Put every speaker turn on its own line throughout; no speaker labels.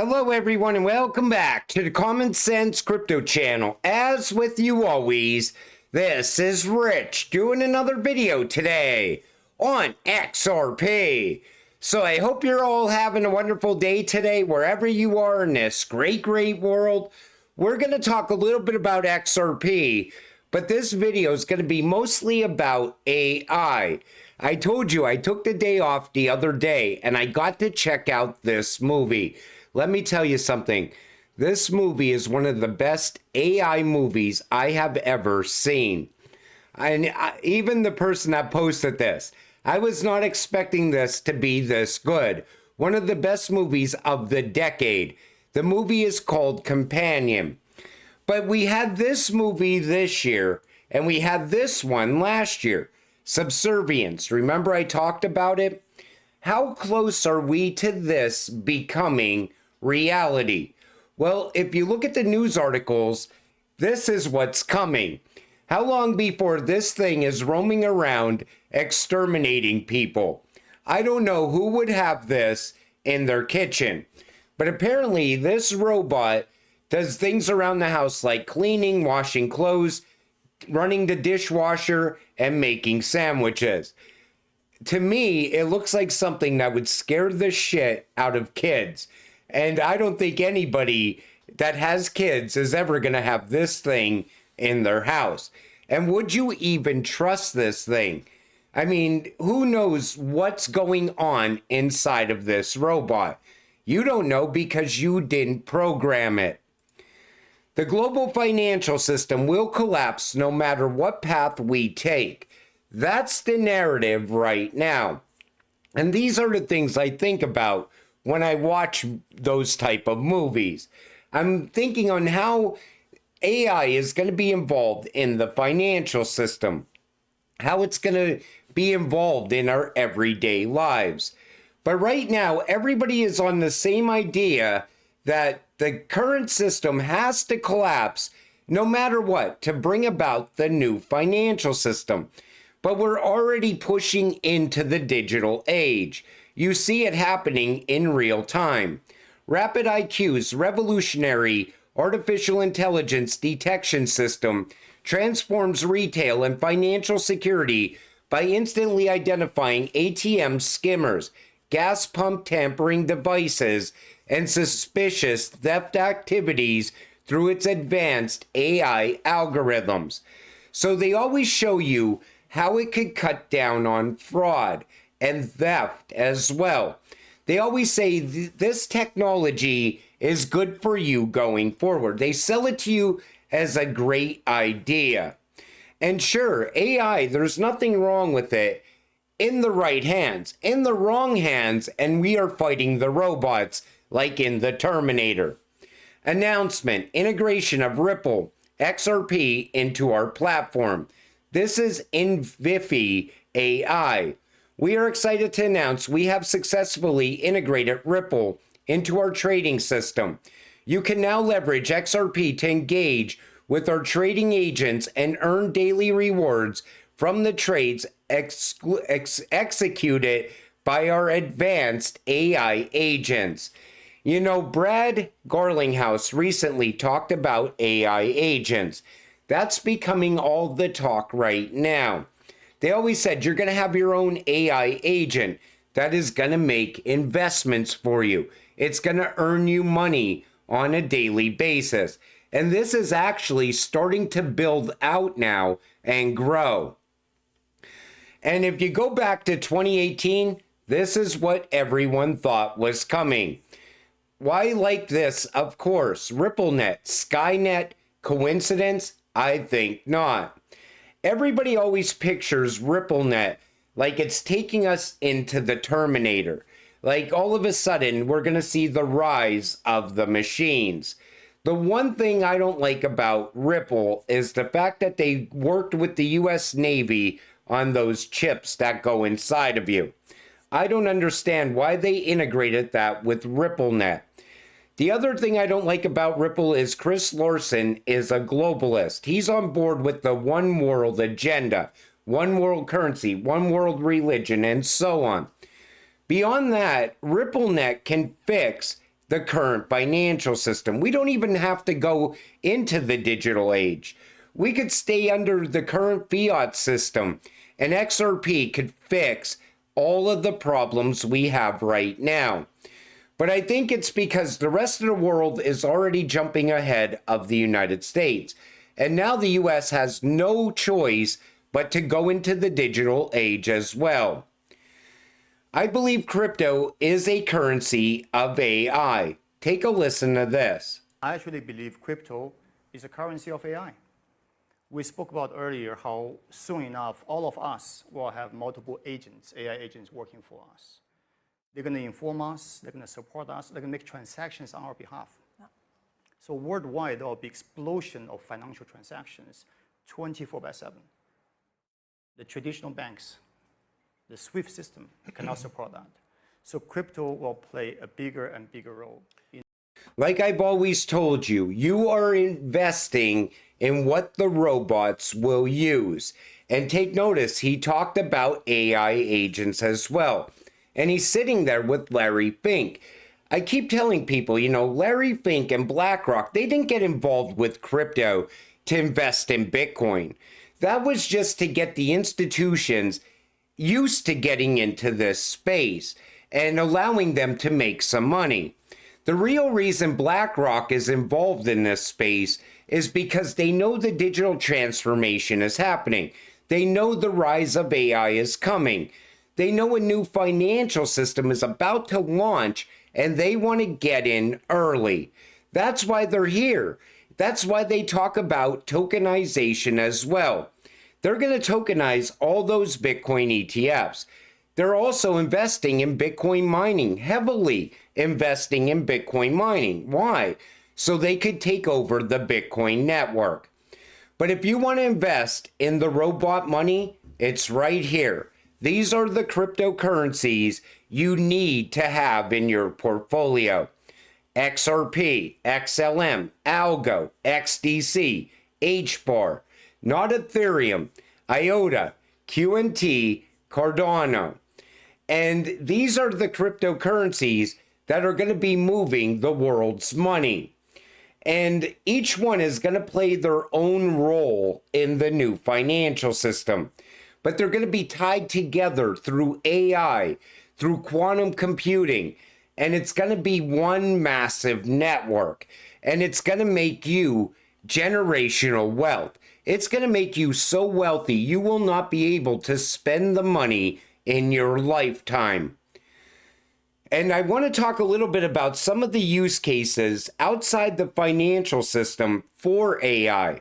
Hello everyone and welcome back to the Common Sense Crypto channel. As with you always, this is Rich doing another video today on XRP. So I hope you're all having a wonderful day today wherever you are in this great world. We're going to talk a little bit about XRP, but this video is going to be mostly about AI. I told you I took the day off the other day and I got to check out this movie. Let me tell you something. This movie is one of the best AI movies I have ever seen. And even the person that posted this, I was not expecting this to be this good. One of the best movies of the decade. The movie is called Companion. But we had this movie this year, and we had this one last year. Subservience. Remember I talked about it? How close are we to this becoming reality? Well, if you look at the news articles, this is what's coming. How long before this thing is roaming around exterminating people? I don't know who would have this in their kitchen, but apparently this robot does things around the house like cleaning, washing clothes, running the dishwasher, and making sandwiches. To me, it looks like something that would scare the shit out of kids. And I don't think anybody that has kids is ever going to have this thing in their house. And would you even trust this thing? I mean, who knows what's going on inside of this robot? You don't know because you didn't program it. The global financial system will collapse no matter what path we take. That's the narrative right now. And these are the things I think about when I watch those type of movies. I'm thinking on how AI is going to be involved in the financial system, how it's going to be involved in our everyday lives. But right now, everybody is on the same idea that the current system has to collapse no matter what to bring about the new financial system. But we're already pushing into the digital age. You see it happening in real time. Rapid IQ's revolutionary artificial intelligence detection system transforms retail and financial security by instantly identifying ATM skimmers, gas pump tampering devices, and suspicious theft activities through its advanced AI algorithms. So they always show you how it could cut down on fraud and theft as well. They always say this technology is good for you going forward. They sell it to you as a great idea. And sure, AI, there's nothing wrong with it in the right hands. In the wrong hands, and we are fighting the robots like in the Terminator. Announcement, integration of Ripple, XRP into our platform. This is Invifi AI. We are excited to announce we have successfully integrated Ripple into our trading system. You can now leverage XRP to engage with our trading agents and earn daily rewards from the trades executed by our advanced AI agents. You know, Brad Garlinghouse recently talked about AI agents. That's becoming all the talk right now. They always said you're going to have your own AI agent that is going to make investments for you. It's going to earn you money on a daily basis. And this is actually starting to build out now and grow. And if you go back to 2018, this is what everyone thought was coming. Why like this? Of course, RippleNet, Skynet, coincidence? I think not. Everybody always pictures RippleNet like it's taking us into the Terminator. Like all of a sudden, we're going to see the rise of the machines. The one thing I don't like about Ripple is the fact that they worked with the US Navy on those chips that go inside of you. I don't understand why they integrated that with RippleNet. The other thing I don't like about Ripple is Chris Larsen is a globalist. He's on board with the one world agenda, one world currency, one world religion, and so on. Beyond that, RippleNet can fix the current financial system. We don't even have to go into the digital age. We could stay under the current fiat system, and XRP could fix all of the problems we have right now. But I think it's because the rest of the world is already jumping ahead of the United States. And now the US has no choice but to go into the digital age as well. I believe crypto is a currency of AI. Take a listen to this.
I actually believe crypto is a currency of AI. We spoke about earlier how soon enough all of us will have multiple agents, AI agents working for us. They're going to inform us, they're going to support us, they're going to make transactions on our behalf. Yeah. So worldwide, there will be explosion of financial transactions 24/7. The traditional banks, the SWIFT system cannot support that. So crypto will play a bigger and bigger role.
Like I've always told you, you are investing in what the robots will use. And take notice, he talked about AI agents as well. And he's sitting there with Larry Fink. I keep telling people, you know, Larry Fink and BlackRock, they didn't get involved with crypto to invest in Bitcoin. That was just to get the institutions used to getting into this space and allowing them to make some money. The real reason BlackRock is involved in this space is because they know the digital transformation is happening. They know the rise of AI is coming. They know a new financial system is about to launch and they want to get in early. That's why they're here. That's why they talk about tokenization as well. They're going to tokenize all those Bitcoin ETFs. They're also investing in Bitcoin mining, heavily investing in Bitcoin mining. Why? So they could take over the Bitcoin network. But if you want to invest in the robot money, it's right here. These are the cryptocurrencies you need to have in your portfolio. XRP, XLM, Algo, XDC, HBAR, not Ethereum, IOTA, QNT, Cardano. And these are the cryptocurrencies that are going to be moving the world's money. And each one is going to play their own role in the new financial system. But they're going to be tied together through AI, through quantum computing, and it's going to be one massive network. And it's going to make you generational wealth. It's going to make you so wealthy you will not be able to spend the money in your lifetime. And I want to talk a little bit about some of the use cases outside the financial system for AI.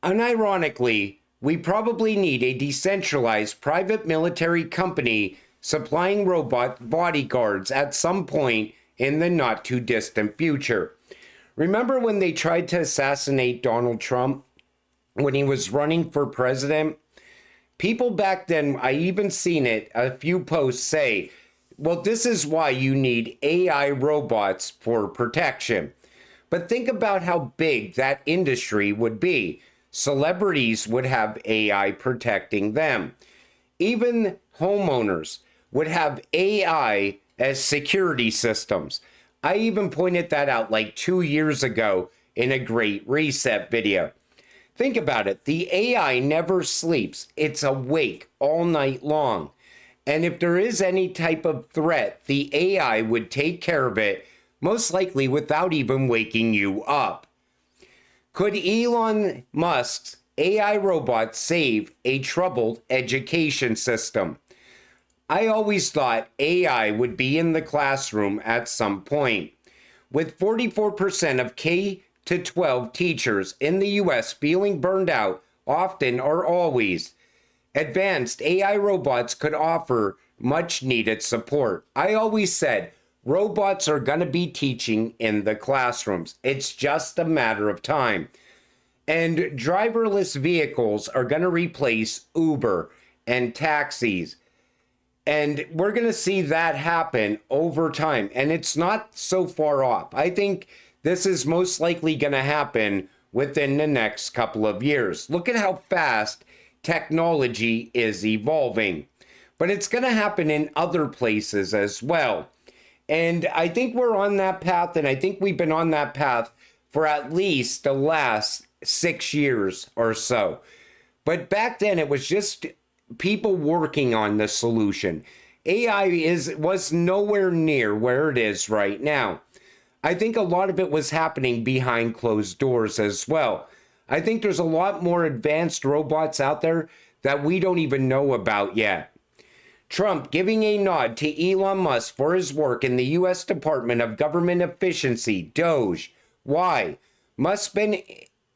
Unironically, we probably need a decentralized private military company supplying robot bodyguards at some point in the not too distant future. Remember when they tried to assassinate Donald Trump when he was running for president? People back then, I even seen it, a few posts say, well, this is why you need AI robots for protection. But think about how big that industry would be. Celebrities would have AI protecting them. Even homeowners would have AI as security systems. I even pointed that out like 2 years ago in a Great Reset video. Think about it. The AI never sleeps. It's awake all night long. And if there is any type of threat, the AI would take care of it, most likely without even waking you up. Could Elon Musk's AI robots save a troubled education system? I always thought AI would be in the classroom at some point. With 44% of K-12 teachers in the US feeling burned out, often or always, advanced AI robots could offer much needed support. I always said, robots are going to be teaching in the classrooms. It's just a matter of time. And driverless vehicles are going to replace Uber and taxis. And we're going to see that happen over time. And it's not so far off. I think this is most likely going to happen within the next couple of years. Look at how fast technology is evolving. But it's going to happen in other places as well. And I think we're on that path, and I think we've been on that path for at least the last 6 years or so. But back then, it was just people working on the solution. AI was nowhere near where it is right now. I think a lot of it was happening behind closed doors as well. I think there's a lot more advanced robots out there that we don't even know about yet. Trump giving a nod to Elon Musk for his work in the U.S. Department of Government Efficiency, DOGE. Why? Musk's been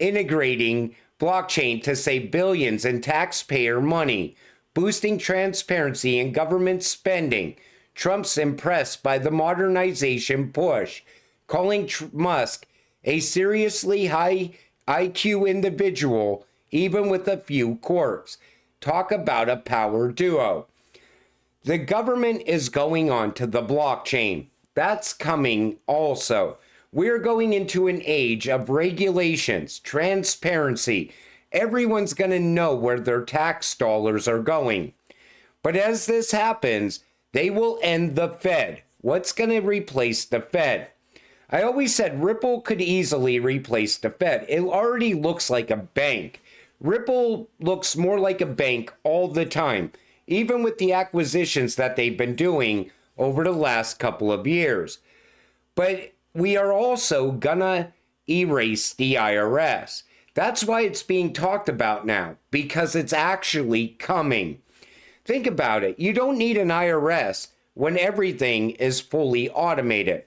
integrating blockchain to save billions in taxpayer money, boosting transparency in government spending. Trump's impressed by the modernization push, calling Musk a seriously high IQ individual, even with a few quirks. Talk about a power duo. The government is going on to the blockchain. That's coming also. We're going into an age of regulations, transparency. Everyone's going to know where their tax dollars are going. But as this happens, they will end the Fed. What's going to replace the Fed? I always said Ripple could easily replace the Fed. It already looks like a bank. Ripple looks more like a bank all the time, even with the acquisitions that they've been doing over the last couple of years. But we are also gonna erase the IRS. That's why it's being talked about now, because it's actually coming. Think about it. You don't need an IRS when everything is fully automated.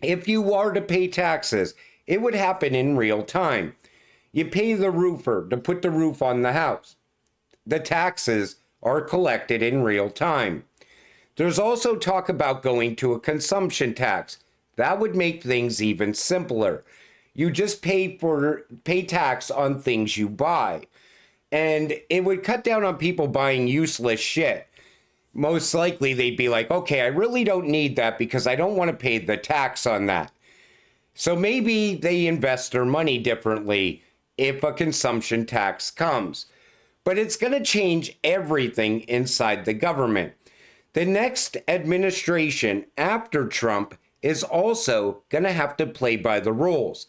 If you are to pay taxes, it would happen in real time. You pay the roofer to put the roof on the house. The taxes are collected in real time. There's also talk about going to a consumption tax. That would make things even simpler. You just pay tax on things you buy. And it would cut down on people buying useless shit. Most likely they'd be like, okay, I really don't need that because I don't want to pay the tax on that. So maybe they invest their money differently if a consumption tax comes. But it's going to change everything inside the government. The next administration after Trump is also going to have to play by the rules.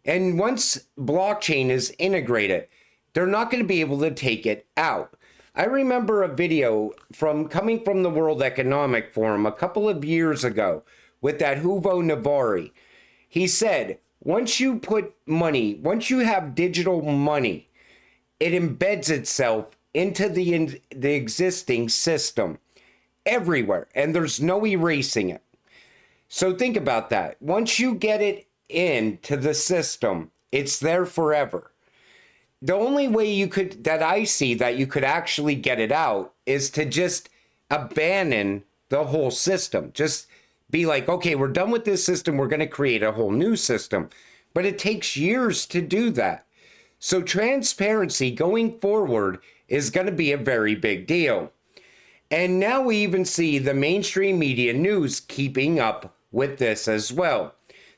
And once blockchain is integrated, they're not going to be able to take it out. I remember a video coming from the World Economic Forum a couple of years ago with that Hugo Navari. He said, once you have digital money, it embeds itself into the existing system everywhere, and there's no erasing it. So think about that. Once you get it into the system, it's there forever. The only way that I see that you could actually get it out is to just abandon the whole system. Just be like, okay, we're done with this system. We're going to create a whole new system. But it takes years to do that. So transparency going forward is going to be a very big deal. And now we even see the mainstream media news keeping up with this as well.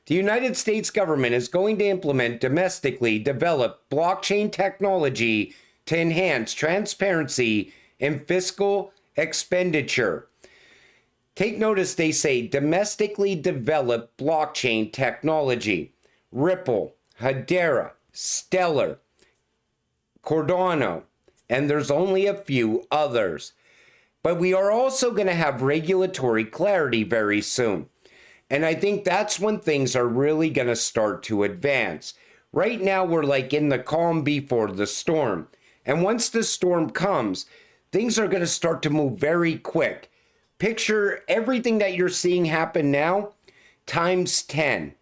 The United States government is going to implement domestically developed blockchain technology to enhance transparency in fiscal expenditure. Take notice they say domestically developed blockchain technology. Ripple, Hedera, Stellar, Cardano, and there's only a few others. But we are also going to have regulatory clarity very soon. And I think that's when things are really going to start to advance. Right now, we're like in the calm before the storm. And once the storm comes, things are going to start to move very quick. Picture everything that you're seeing happen now times 10.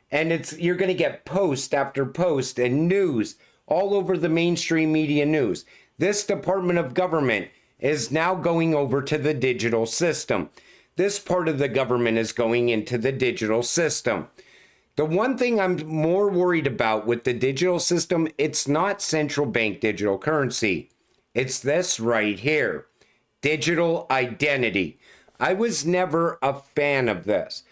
And you're going to get post after post and news all over the mainstream media news. This Department of Government is now going over to the digital system. This part of the government is going into the digital system. The one thing I'm more worried about with the digital system, it's not central bank digital currency. It's this right here, digital identity. I was never a fan of this.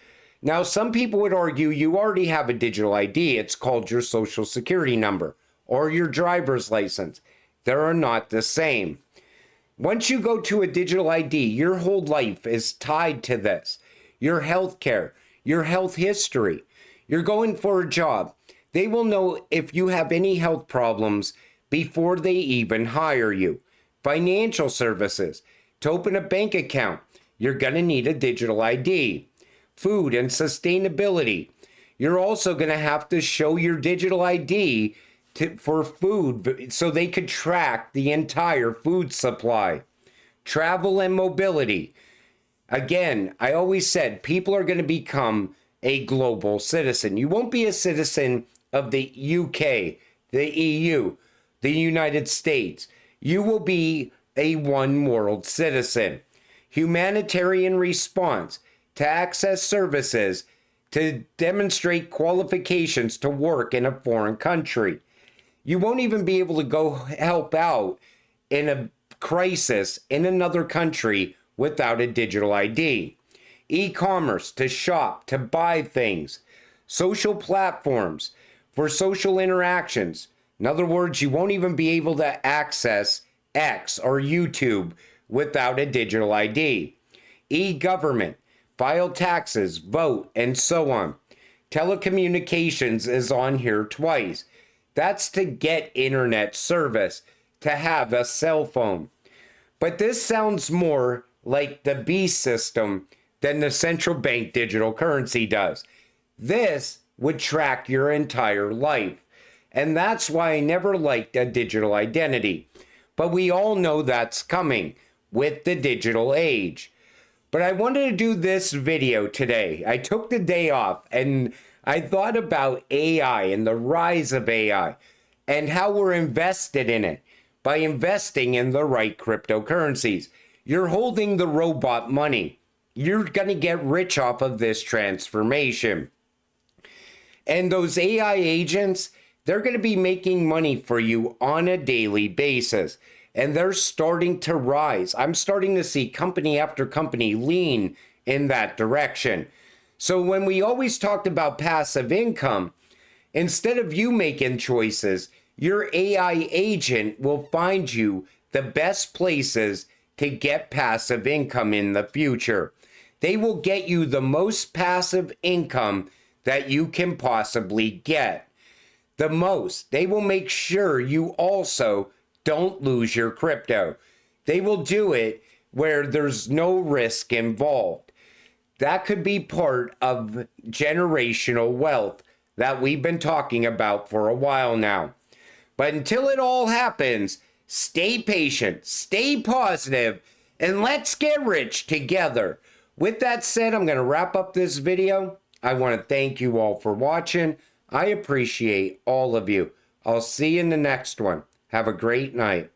Now, some people would argue you already have a digital ID. It's called your social security number or your driver's license. They are not the same. Once you go to a digital ID, your whole life is tied to this. your health care, your health history. You're going for a job. They will know if you have any health problems before they even hire you. Financial services. To open a bank account, you're going to need a digital ID. Food and sustainability. You're also going to have to show your digital ID for food so they could track the entire food supply. Travel and mobility. Again, I always said people are going to become a global citizen. You won't be a citizen of the UK, the EU, the United States. You will be a one world citizen. Humanitarian response, to access services, to demonstrate qualifications to work in a foreign country. You won't even be able to go help out in a crisis in another country without a digital ID. E-commerce, to shop, to buy things. Social platforms for social interactions. In other words, you won't even be able to access X or YouTube without a digital ID. E-government, file taxes, vote, and so on. Telecommunications is on here twice. That's to get internet service, to have a cell phone. But this sounds more like the B system than the central bank digital currency does. This would track your entire life. And that's why I never liked a digital identity. But we all know that's coming with the digital age. But I wanted to do this video today. I took the day off and I thought about AI and the rise of AI and how we're invested in it by investing in the right cryptocurrencies. You're holding the robot money. You're going to get rich off of this transformation. And those AI agents, they're going to be making money for you on a daily basis. And they're starting to rise. I'm starting to see company after company lean in that direction. So when we always talked about passive income, instead of you making choices, your AI agent will find you the best places to get passive income in the future. They will get you the most passive income that you can possibly get. The most. They will make sure you also don't lose your crypto. They will do it where there's no risk involved. That could be part of generational wealth that we've been talking about for a while now. But until it all happens, stay patient, stay positive, and let's get rich together. With that said, I'm going to wrap up this video. I want to thank you all for watching. I appreciate all of you. I'll see you in the next one. Have a great night.